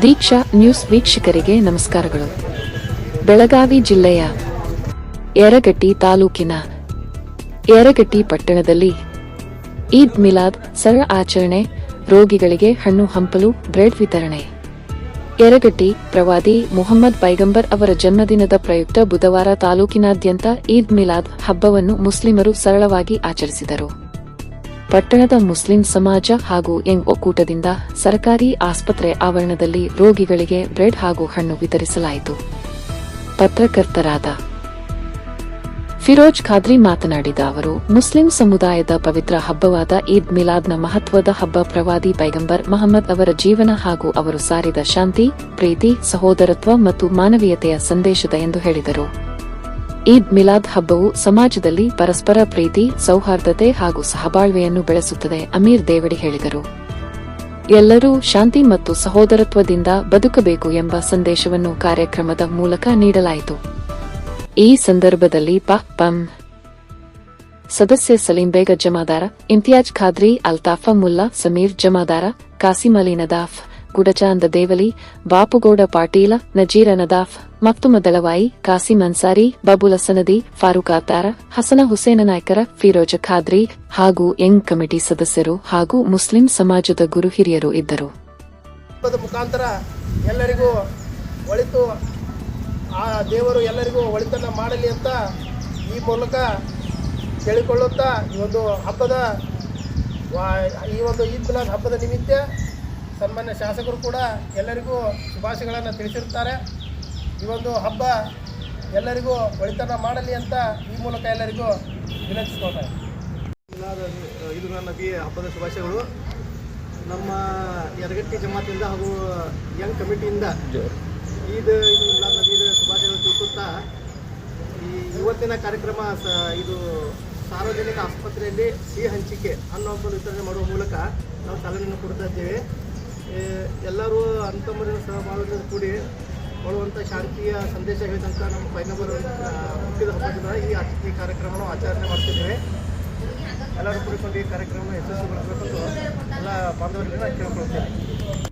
ದೀಕ್ಷಾ news ವೀಕ್ಷಕರಿಗೆ ನಮಸ್ಕಾರಗಳು. ಬೆಳಗಾವಿ ಜಿಲ್ಲೆಯ ಯರಗಟ್ಟಿ ತಾಲೂಕಿನ ಯರಗಟ್ಟಿ ಪಟ್ಟಣದಲ್ಲಿ ಈದ್ ಮಿಲಾದ್ ಸರಳ ಆಚರಣೆ, ರೋಗಿಗಳಿಗೆ ಹಣ್ಣು ಹಂಪಲು, ಬ್ರೆಡ್ ವಿತರಣೆ. ಯರಗಟ್ಟಿ ಪ್ರವಾದಿ ಮುಹಮ್ಮದ್ ಪೈಗಂಬರ್ ಅವರ ಜನ್ಮದಿನದ ಪ್ರಯುಕ್ತ ಬುಧವಾರ ತಾಲೂಕಿನಾದ್ಯಂತ ಈದ್ ಮಿಲಾದ್ ಹಬ್ಬವನ್ನು ಮುಸ್ಲಿಮರು ಸರಳವಾಗಿ ಆಚರಿಸಿದರು. ಪಟ್ಟಣದ ಮುಸ್ಲಿಂ ಸಮಾಜ ಹಾಗೂ ಯಂಗ್ ಒಕ್ಕೂಟದಿಂದ ಸರ್ಕಾರಿ ಆಸ್ಪತ್ರೆ ಆವರಣದಲ್ಲಿ ರೋಗಿಗಳಿಗೆ ಬ್ರೆಡ್ ಹಾಗೂ ಹಣ್ಣು ವಿತರಿಸಲಾಯಿತು. ಪತ್ರಕರ್ತರಾದ ಫಿರೋಜ್ ಖಾದ್ರಿ ಮಾತನಾಡಿದ ಅವರು, ಮುಸ್ಲಿಂ ಸಮುದಾಯದ ಪವಿತ್ರ ಹಬ್ಬವಾದ ಈದ್ ಮಿಲಾದ್ನ ಮಹತ್ವದ ಹಬ್ಬ ಪ್ರವಾದಿ ಪೈಗಂಬರ್ ಮಹಮ್ಮದ್ ಅವರ ಜೀವನ ಹಾಗೂ ಅವರು ಸಾರಿದ ಶಾಂತಿ, ಪ್ರೀತಿ, ಸಹೋದರತ್ವ ಮತ್ತು ಮಾನವೀಯತೆಯ ಸಂದೇಶದ ಎಂದು ಹೇಳಿದರು. ಈದ್ ಮಿಲಾದ್ ಹಬ್ಬವು ಸಮಾಜದಲ್ಲಿ ಪರಸ್ಪರ ಪ್ರೀತಿ, ಸೌಹಾರ್ದತೆ ಹಾಗೂ ಸಹಬಾಳ್ವೆಯನ್ನು ಬೆಳೆಸುತ್ತದೆ. ಅಮೀರ್ ದೇವಡಿ ಹೇಳಿದರು. ಎಲ್ಲರೂ ಶಾಂತಿ ಮತ್ತು ಸಹೋದರತ್ವದಿಂದ ಬದುಕಬೇಕು ಎಂಬ ಸಂದೇಶವನ್ನು ಕಾರ್ಯಕ್ರಮದ ಮೂಲಕ ನೀಡಲಾಯಿತು. ಈ ಸಂದರ್ಭದಲ್ಲಿ ಪಂ ಸದಸ್ಯ ಸಲೀಂ ಬೇಗ ಜಮಾದಾರ, ಇಮ್ತಿಯಾಜ್ ಖಾದ್ರಿ, ಅಲ್ತಾಫ ಮುಲ್ಲಾ, ಸಮೀರ್ ಜಮಾದಾರ, ಕಾಸಿಂ ಅಲಿ ನದಾಫ್, ಗುಡಚಾಂದ ದೇವಲಿ, ಬಾಪುಗೌಡ ಪಾಟೀಲ, ನಜೀರ ನದಾಫ್, ಮಕ್ತುಮ ದಳವಾಯಿ, ಕಾಸಿಂ ಅನ್ಸಾರಿ, ಬಾಬುಲ ಸನದಿ, ಫಾರೂಕ್ ಆತಾರ, ಹಸನ ಹುಸೇನ ನಾಯ್ಕರ, ಫಿರೋಜ ಖಾದ್ರಿ ಹಾಗೂ ಯಂಗ್ ಕಮಿಟಿ ಸದಸ್ಯರು ಹಾಗೂ ಮುಸ್ಲಿಂ ಸಮಾಜದ ಗುರು ಹಿರಿಯರು ಇದ್ದರು. ಮುಖಾಂತರ ಎಲ್ಲರಿಗೂ ಒಳಿತು, ಆ ದೇವರು ಎಲ್ಲರಿಗೂ ಒಳಿತನ್ನ ಮಾಡಲಿ ಅಂತ ಈ ಮೂಲಕ ಕೇಳಿಕೊಳ್ಳುತ್ತಾ ಈ ಒಂದು ಈದ್ ಮಿಲಾದ್ ಹಬ್ಬದ ನಿಮಿತ್ತ ಸನ್ಮಾನ್ಯ ಶಾಸಕರು ಕೂಡ ಎಲ್ಲರಿಗೂ ಶುಭಾಶಯಗಳನ್ನು ತಿಳಿಸಿರುತ್ತಾರೆ. ಈ ಒಂದು ಹಬ್ಬ ಎಲ್ಲರಿಗೂ ಒಳಿತನ ಮಾಡಲಿ ಅಂತ ಈ ಮೂಲಕ ಎಲ್ಲರಿಗೂ ವಿನಂತಿಸಿಕೊಳ್ತಾರೆ. ಇದು ನಬಿ ಹಬ್ಬದ ಶುಭಾಶಯಗಳು. ನಮ್ಮ ಯರಗಟ್ಟಿ ಜಮಾತಿಂದ ಹಾಗೂ ಯಂಗ್ ಕಮಿಟಿಯಿಂದ ಈದ್ ಮಿಲಾದ್ ನಬೀದ ಶುಭಾಶಯಗಳು ತಿಳಿಸುತ್ತಾ ಇವತ್ತಿನ ಕಾರ್ಯಕ್ರಮ ಇದು ಸಾರ್ವಜನಿಕ ಆಸ್ಪತ್ರೆಯಲ್ಲಿ ಸಿಹಿ ಹಂಚಿಕೆ ಹಣ್ಣು ಹಂಪಲು ವಿತರಣೆ ಮಾಡುವ ಮೂಲಕ ನಾವು ಚಾಲನೆಯನ್ನು ಕೊಡ್ತಾ ಇದ್ದೇವೆ. ಎಲ್ಲರೂ ಅಂತಮರಿನ ಸಹಭಾಗಿತ್ವದಿಂದ ಕೂಡಿ ಮಾಡುವಂಥ ಶಾಂತಿಯ ಸಂದೇಶ ಹೇಳಿದಂಥ ನಮ್ಮ ಪೈಗಂಬರ್ ಹುಟ್ಟಿದ ಹಬ್ಬದಿಂದ ಈ ಕಾರ್ಯಕ್ರಮವನ್ನು ಆಚರಣೆ ಮಾಡ್ತಿದ್ದೇವೆ. ಎಲ್ಲರೂ ಕೂಡಿಕೊಂಡು ಈ ಕಾರ್ಯಕ್ರಮವನ್ನು ಯಶಸ್ವಿಗೊಳಿಸಬೇಕೆಂದು ಎಲ್ಲ ಬಾಂಧವರಿಗೆ ಕೇಳಿಕೊಳ್ಳುತ್ತೇವೆ.